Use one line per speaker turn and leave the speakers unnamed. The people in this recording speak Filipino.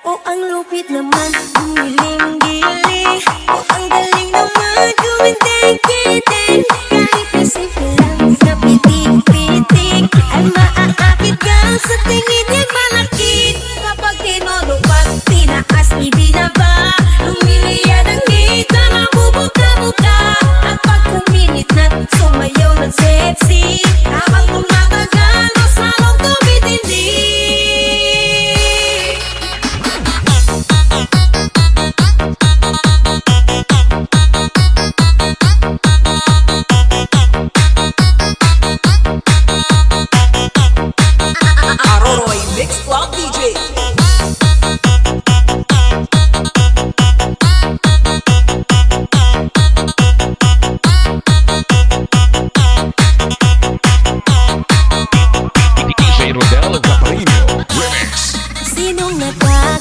Oh, ang lupit naman, gumiling-giling. Oh, ang galing naman, gumindeng-gindeng. Kahit na simple lang na pitik-pitik ay maaakit ka sa tingin niya'y malakit. Kapag tinulungan, tinaas, ibinaba, lumiliyad ang ngita na bubuka-buka. At pag kuminit na, sumayaw ng sexy. Habang tumatagal, mas lalong tumitindi.
Aroroy Mix Club DJ.